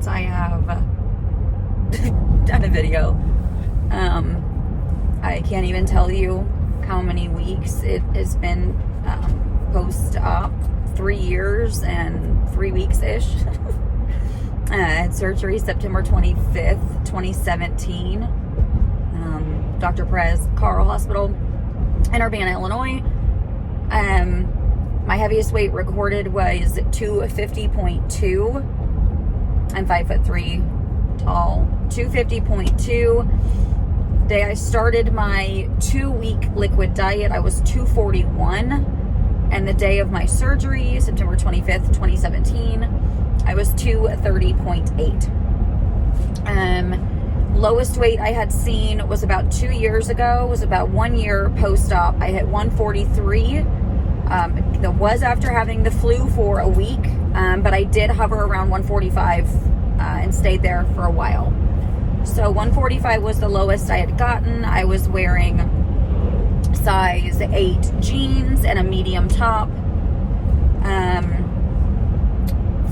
I have done a video. I can't even tell you how many weeks it has been post-op. 3 years and 3 weeks-ish. I had surgery September 25th, 2017. Dr. Perez Carl Hospital in Urbana, Illinois. My heaviest weight recorded was 250.2. I'm 5'3" tall. 250.2. The day I started my 2-week liquid diet, I was 241. And the day of my surgery, September 25th, 2017, I was 230.8. Lowest weight I had seen was about 2 years ago, was about 1 year post-op. I hit 143. That was after having the flu for a week, but I did hover around 145 and stayed there for a while. So 145 was the lowest I had gotten. I was wearing size 8 jeans and a medium top.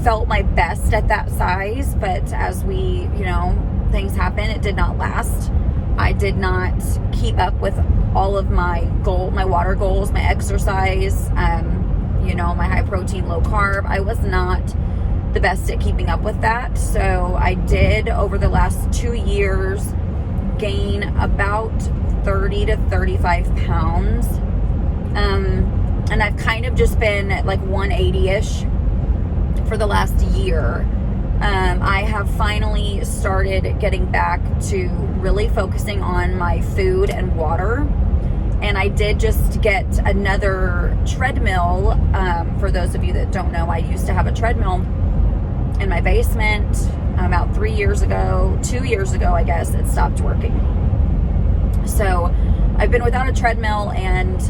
Felt my best at that size, but as we, things happen, it did not last. I did not keep up with all of my water goals, my exercise, my high protein, low carb. I was not the best at keeping up with that. So I did, over the last 2 years, gain about 30 to 35 pounds. And I've kind of just been at like 180-ish for the last year. I have finally started getting back to really focusing on my food and water. And I did just get another treadmill. For those of you that don't know, I used to have a treadmill in my basement about 3 years ago, 2 years ago, I guess, it stopped working. So I've been without a treadmill, and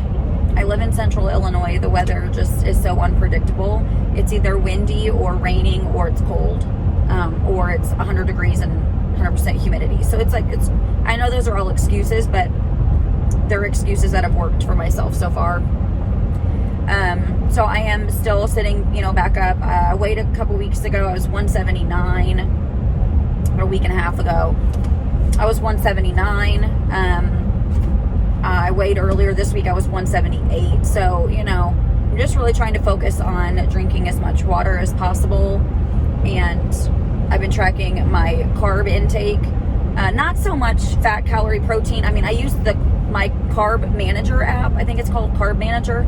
I live in central Illinois. The weather just is so unpredictable. It's either windy or raining, or it's cold, or it's 100 degrees and 100% humidity. So I know those are all excuses, but they're excuses that have worked for myself so far. So I am still sitting, back up. I weighed a couple weeks ago. I was 179. A week and a half ago, I was 179. I weighed earlier this week. I was 178. So, I'm just really trying to focus on drinking as much water as possible. And I've been tracking my carb intake. Not so much fat, calorie, protein. I mean, I use my Carb Manager app. I think it's called Carb Manager.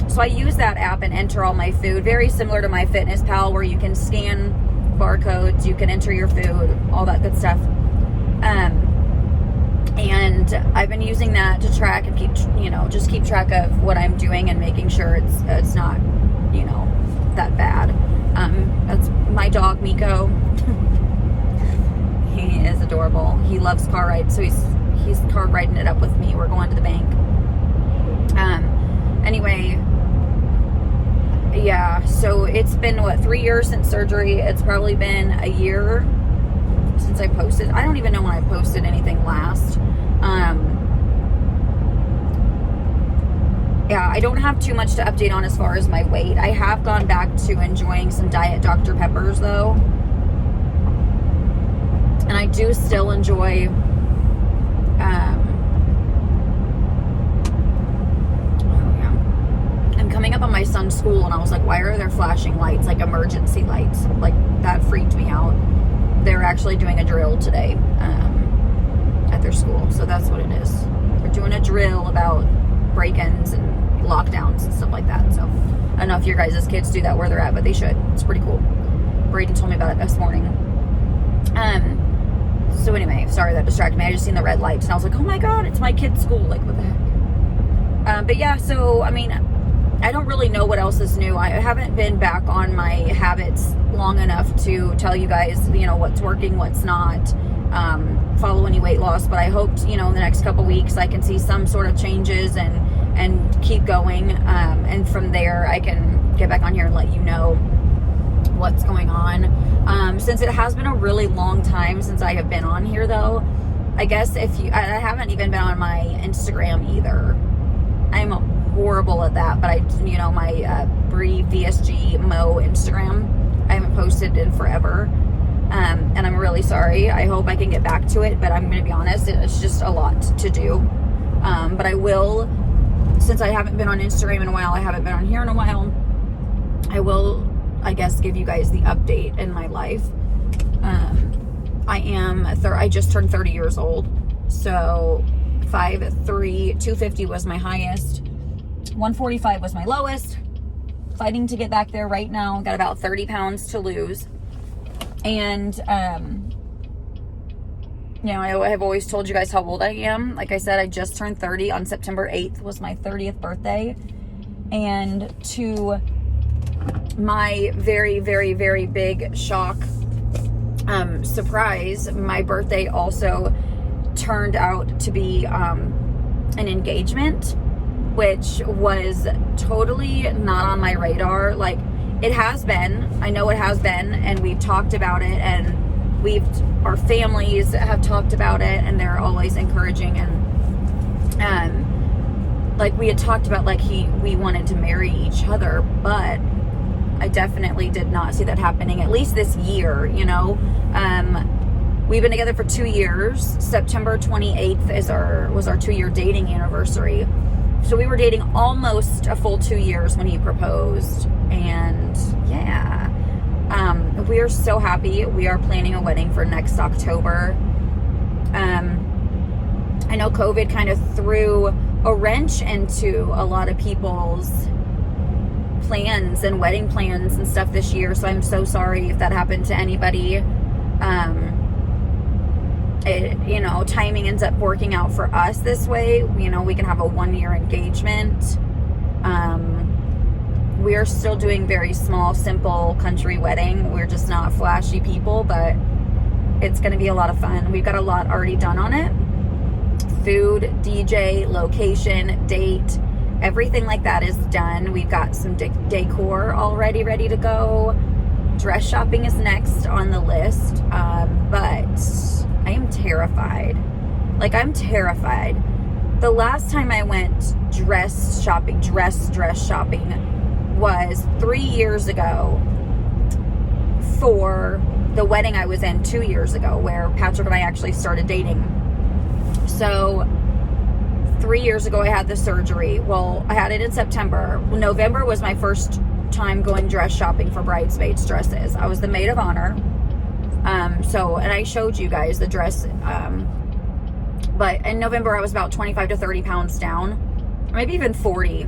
So I use that app and enter all my food. Very similar to MyFitnessPal, where you can scan barcodes, you can enter your food, all that good stuff. And I've been using that to track and keep track of what I'm doing and making sure it's not, that bad. That's my dog, Miko. He is adorable. He loves car rides, so he's car riding it up with me. We're going to the bank. Anyway, yeah, so it's been 3 years since surgery. It's probably been a year since I posted. I don't even know when I posted anything last. Yeah, I don't have too much to update on as far as my weight. I have gone back to enjoying some Diet Dr. Peppers though. And I do still enjoy coming up on my son's school, and I was like, why are there flashing lights, like emergency lights? Like, that freaked me out. They're actually doing a drill today at their school, so that's what it is. They're doing a drill about break-ins and lockdowns and stuff like that. So I don't know if your guys' kids do that where they're at, but they should. It's pretty cool. Braden told me about it this morning. So anyway, sorry that distracted me. I just seen the red lights and I was like, oh my god, it's my kid's school. Like, what the heck? But yeah, so I mean, I don't really know what else is new. I haven't been back on my habits long enough to tell you guys, what's working, what's not, follow any weight loss. But I hoped, in the next couple weeks I can see some sort of changes and keep going. And from there I can get back on here and let you know what's going on. Since it has been a really long time since I have been on here though, I guess I haven't even been on my Instagram either. I'm horrible at that, but my Brie VSG Mo Instagram, I haven't posted in forever. And I'm really sorry. I hope I can get back to it, but I'm going to be honest, it's just a lot to do. But I will, since I haven't been on Instagram in a while, I haven't been on here in a while, I will, I guess, give you guys the update in my life. I just turned 30 years old. So 5'3", 250 was my highest. 145 was my lowest. Fighting to get back there right now. Got about 30 pounds to lose. And, you know, I have always told you guys how old I am. Like I said, I just turned 30 on September 8th was my 30th birthday. And to my very, very, very big shock, surprise, my birthday also turned out to be an engagement, which was totally not on my radar. Like, it has been, I know it has been, and we've talked about it, and our families have talked about it, and they're always encouraging, and like we had talked about, like we wanted to marry each other, but I definitely did not see that happening, at least this year, you know. We've been together for 2 years. September 28th was our 2-year dating anniversary. So we were dating almost a full 2 years when he proposed. And yeah, we are so happy. We are planning a wedding for next October. I know COVID kind of threw a wrench into a lot of people's plans and wedding plans and stuff this year. So I'm so sorry if that happened to anybody. You know, timing ends up working out for us this way. You know, we can have a 1-year engagement. We are still doing very small, simple country wedding. We're just not flashy people, but it's going to be a lot of fun. We've got a lot already done on it. Food, DJ, location, date, everything like that is done. We've got some decor already ready to go. Dress shopping is next on the list. But I am terrified. Like, I'm terrified. The last time I went dress shopping was 3 years ago for the wedding I was in 2 years ago, where Patrick and I actually started dating. So 3 years ago, I had the surgery. Well, I had it in September. November was my first time going dress shopping for bridesmaids dresses. I was the maid of honor. And I showed you guys the dress. But in November, I was about 25 to 30 pounds down, maybe even 40.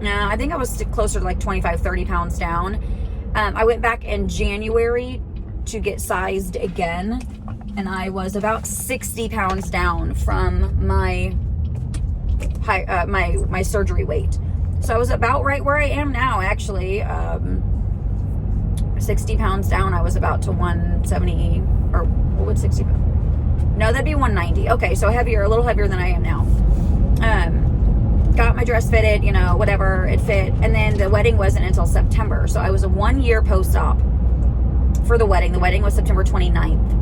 I think I was closer to like 25, 30 pounds down. I went back in January to get sized again, and I was about 60 pounds down from my my surgery weight. So I was about right where I am now, actually. 60 pounds down, I was about to 170, or what would 60 pounds? No, that'd be 190. Okay, so heavier, a little heavier than I am now. Got my dress fitted, you know, whatever, it fit. And then the wedding wasn't until September. So I was a 1-year post-op for the wedding. The wedding was September 29th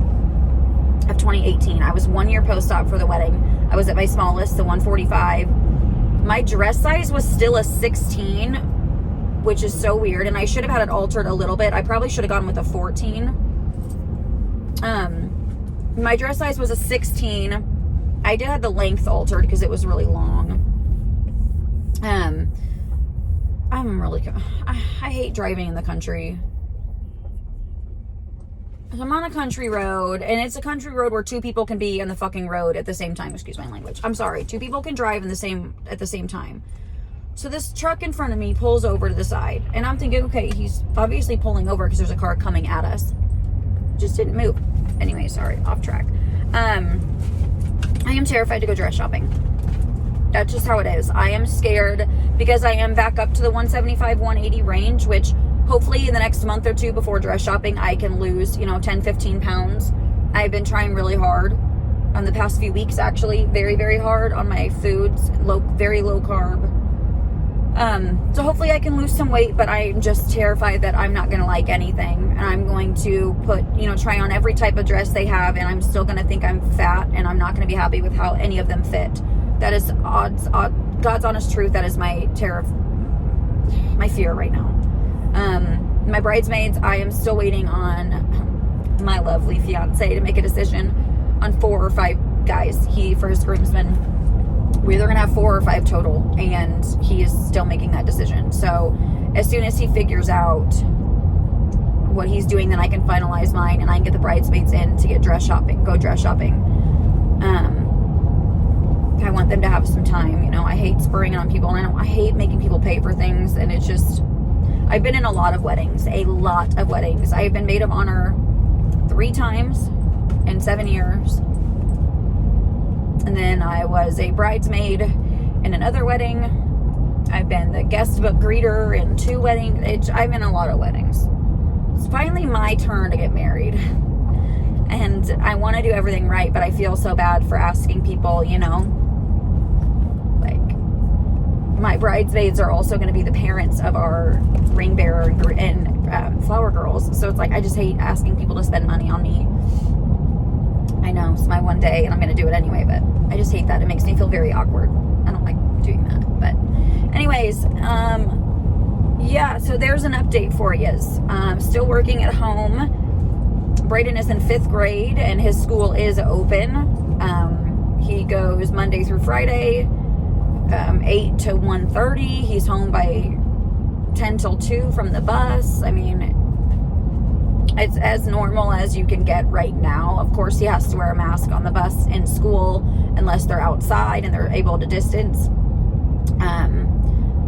of 2018. I was 1 year post-op for the wedding. I was at my smallest, the 145. My dress size was still a 16, which is so weird. And I should have had it altered a little bit. I probably should have gone with a 14. My dress size was a 16. I did have the length altered because it was really long. I hate driving in the country. I'm on a country road, and it's a country road where 2 people can be on the fucking road at the same time. Excuse my language. I'm sorry. 2 people can drive at the same time. So this truck in front of me pulls over to the side, and I'm thinking, okay, he's obviously pulling over because there's a car coming at us. Just didn't move. Anyway, sorry, off track. I am terrified to go dress shopping. That's just how it is. I am scared because I am back up to the 175, 180 range, which hopefully in the next month or 2 before dress shopping, I can lose, 10, 15 pounds. I've been trying really hard on the past few weeks, actually, very, very hard on my foods, very low carb. So hopefully I can lose some weight, but I'm just terrified that I'm not going to like anything. And I'm going to try on every type of dress they have, and I'm still going to think I'm fat, and I'm not going to be happy with how any of them fit. That is God's honest truth. That is my fear right now. My bridesmaids, I am still waiting on my lovely fiance to make a decision on 4 or 5 guys. For his groomsmen, we're either gonna have 4 or 5 total, and he is still making that decision. So as soon as he figures out what he's doing, then I can finalize mine, and I can get the bridesmaids in to get dress shopping. I want them to have some time. You know, I hate spurring it on people, and I hate making people pay for things. And it's just, I've been in a lot of weddings. I have been maid of honor 3 times in 7 years. And then I was a bridesmaid in another wedding. I've been the guest book greeter in 2 weddings. I've been in a lot of weddings. It's finally my turn to get married. And I want to do everything right, but I feel so bad for asking people, you know. Like, my bridesmaids are also going to be the parents of our ring bearer and flower girls. So it's like, I just hate asking people to spend money on me. I know, it's my one day, and I'm going to do it anyway, but I just hate that. It makes me feel very awkward. I don't like doing that. But anyways, yeah, so there's an update for you. Still working at home. Brayden is in 5th grade, and his school is open. He goes Monday through Friday, 8 to 1:30. He's home by 10 till 2 from the bus. I mean, it's as normal as you can get right now. Of course, he has to wear a mask on the bus in school unless they're outside and they're able to distance.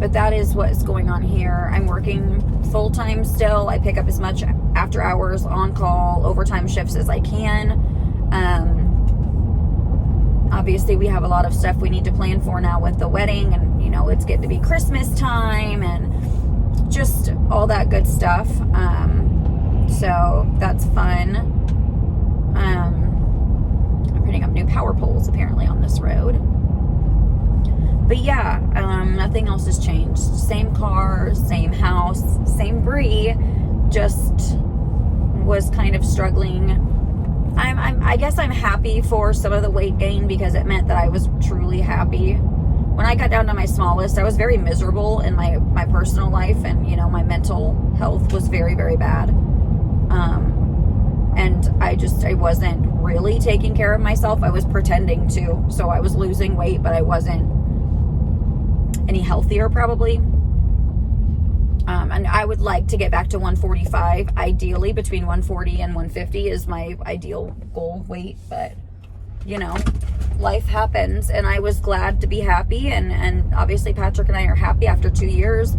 But that is what's going on here. I'm working full-time still. I pick up as much after hours, on-call, overtime shifts as I can. Obviously, we have a lot of stuff we need to plan for now with the wedding, and, you know, it's getting to be Christmas time and just all that good stuff. So that's fun. I'm putting up new power poles apparently on this road. But yeah, nothing else has changed. Same car, same house, same Bree. Just was kind of struggling. I guess I'm happy for some of the weight gain, because it meant that I was truly happy. When I got down to my smallest, I was very miserable in my personal life, and, you know, my mental health was very, very bad. And I wasn't really taking care of myself. I was pretending to. So I was losing weight, but I wasn't any healthier probably. And I would like to get back to 145. Ideally, between 140 and 150 is my ideal goal weight. But, you know, life happens, and I was glad to be happy. And obviously Patrick and I are happy after 2 years.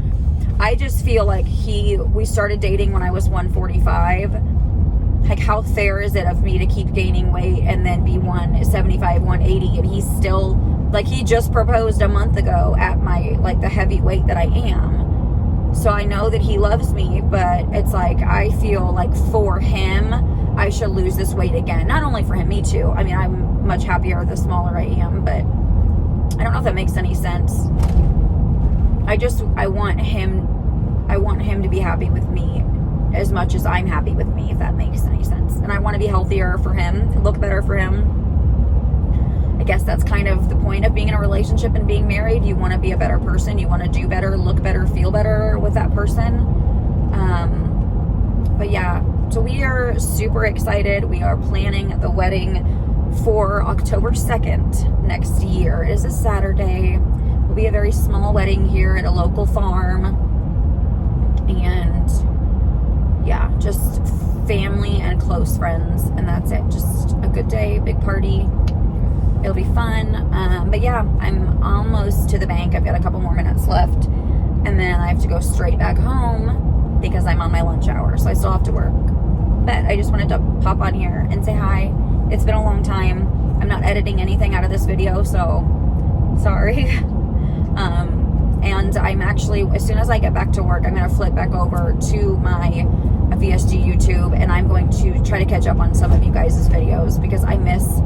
I just feel like we started dating when I was 145. Like, how fair is it of me to keep gaining weight and then be 175, 180, and he's still, like, he just proposed a month ago at my, like, the heavy weight that I am. So I know that he loves me, but it's like, I feel like for him, I should lose this weight again. Not only for him, me too. I mean, I'm much happier the smaller I am, but I don't know if that makes any sense. I want him to be happy with me as much as I'm happy with me, if that makes any sense. And I want to be healthier for him, look better for him. I guess that's kind of the point of being in a relationship and being married. You want to be a better person. You want to do better, look better, feel better with that person. But yeah, so we are super excited. We are planning the wedding for October 2nd next year. It is a Saturday. It will be a very small wedding here at a local farm. And yeah, just family and close friends, and that's it. Just a good day, big party. It'll be fun. But yeah, I'm almost to the bank. I've got a couple more minutes left, and then I have to go straight back home because I'm on my lunch hour, so I still have to work. But I just wanted to pop on here and say hi. It's been a long time. I'm not editing anything out of this video, so sorry. And I'm actually, as soon as I get back to work, I'm going to flip back over to my VSG YouTube, and I'm going to try to catch up on some of you guys' videos, because I miss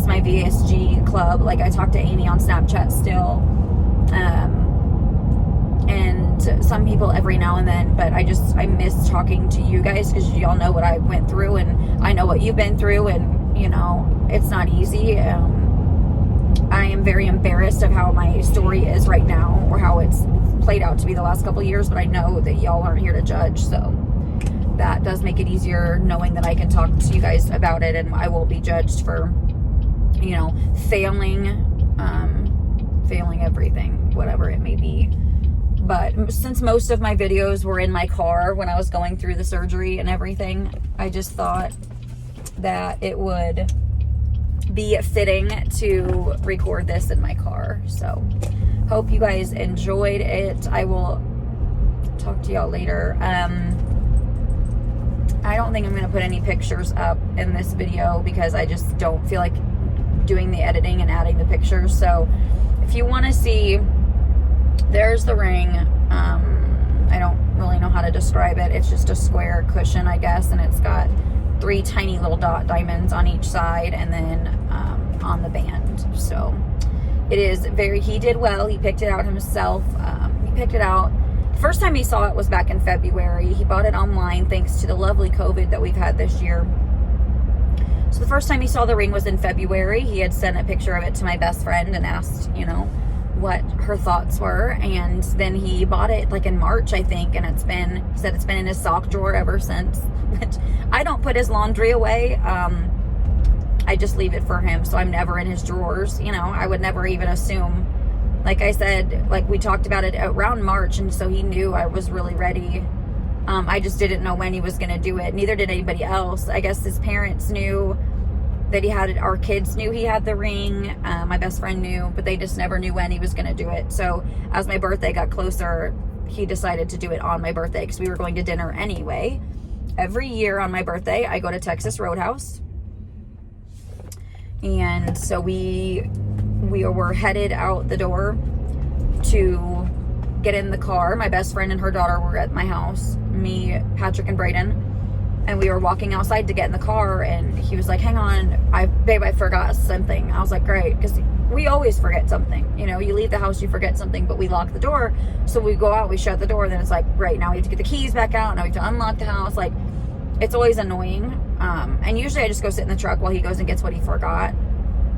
my VSG club. Like, I talk to Amy on Snapchat still, and some people every now and then, but I miss talking to you guys, because y'all know what I went through, and I know what you've been through, and, you know, it's not easy. I am very embarrassed of how my story is right now, or how it's played out to be the last couple of years, but I know that y'all aren't here to judge, so. that does make it easier knowing that I can talk to you guys about it, and I will be judged for, you know, failing everything, whatever it may be. But since most of my videos were in my car when I was going through the surgery and everything, I just thought that it would be fitting to record this in my car. So hope you guys enjoyed it. I will talk to y'all later. I don't think I'm going to put any pictures up in this video because I just don't feel like doing the editing and adding the pictures. So if you want to see, there's the ring. I don't really know how to describe it. It's just a square cushion, I guess, and it's got 3 tiny little dot diamonds on each side, and then on the band. So it is he did well. He picked it out himself. He picked it out. The first time he saw it was back in February. He bought it online thanks to the lovely COVID that we've had this year. So the first time he saw the ring was in February. He had sent a picture of it to my best friend and asked, you know, what her thoughts were. And then he bought it like in March, I think. And he said it's been in his sock drawer ever since. Which I don't put his laundry away. I just leave it for him. So I'm never in his drawers. You know, I would never even assume. Like I said, like we talked about it around March. And so he knew I was really ready. I just didn't know when he was going to do it. Neither did anybody else. I guess his parents knew that he had it. Our kids knew he had the ring. My best friend knew, but they just never knew when he was going to do it. So as my birthday got closer, he decided to do it on my birthday because we were going to dinner anyway. Every year on my birthday, I go to Texas Roadhouse. And so we were headed out the door to get in the car. My best friend and her daughter were at my house. Me, Patrick, and Brayden. And we were walking outside to get in the car, and he was like, hang on, babe, I forgot something. I was like, great, because we always forget something. You know, you leave the house, you forget something, but we lock the door. So we go out, we shut the door, then it's like, great, now we have to get the keys back out, now we have to unlock the house. Like, it's always annoying. And usually I just go sit in the truck while he goes and gets what he forgot.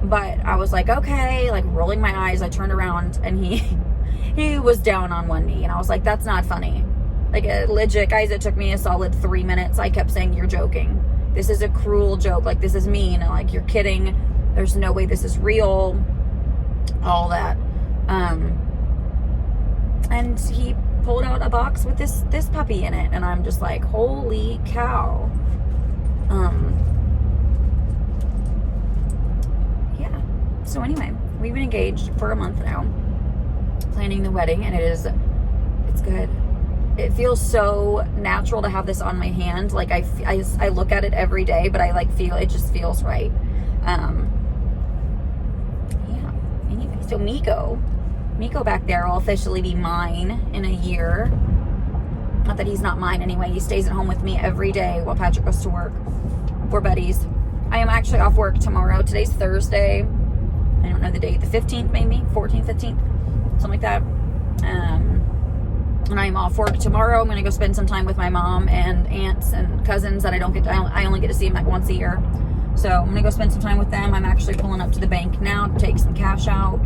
But I was like, okay, like rolling my eyes, I turned around, and he was down on one knee, and I was like, that's not funny. Like, legit, guys, it took me a solid 3 minutes. I kept saying, you're joking. This is a cruel joke. Like, this is mean. Like, you're kidding. There's no way this is real. All that. And he pulled out a box with this puppy in it. And I'm just like, holy cow. Yeah. So anyway, we've been engaged for a month now. Planning the wedding. And it's good. It feels so natural to have this on my hand. Like I look at it every day, but I like feel it just feels right. Yeah. Anyway, so Miko back there will officially be mine in a year. Not that he's not mine anyway. He stays at home with me every day while Patrick goes to work. We're buddies. I am actually off work tomorrow. Today's Thursday. I don't know the date. The 15th maybe, 14th, 15th, something like that. And I'm off work tomorrow. I'm going to go spend some time with my mom and aunts and cousins that I only get to see them like once a year. So I'm going to go spend some time with them. I'm actually pulling up to the bank now to take some cash out.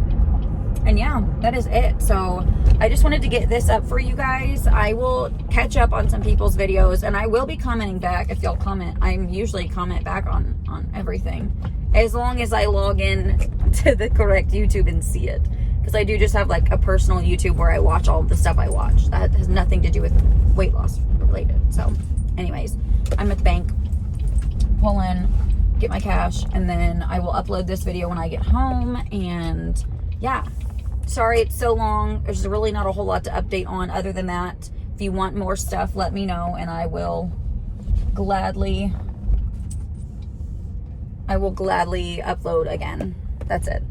And yeah, that is it. So I just wanted to get this up for you guys. I will catch up on some people's videos, and I will be commenting back if y'all comment. I usually comment back on everything, as long as I log in to the correct YouTube and see it. Because I do just have like a personal YouTube where I watch all of the stuff I watch. That has nothing to do with weight loss related. So anyways, I'm at the bank, pull in, get my cash, and then I will upload this video when I get home. And yeah, sorry it's so long. There's really not a whole lot to update on other than that. If you want more stuff, let me know, and I will gladly upload again. That's it.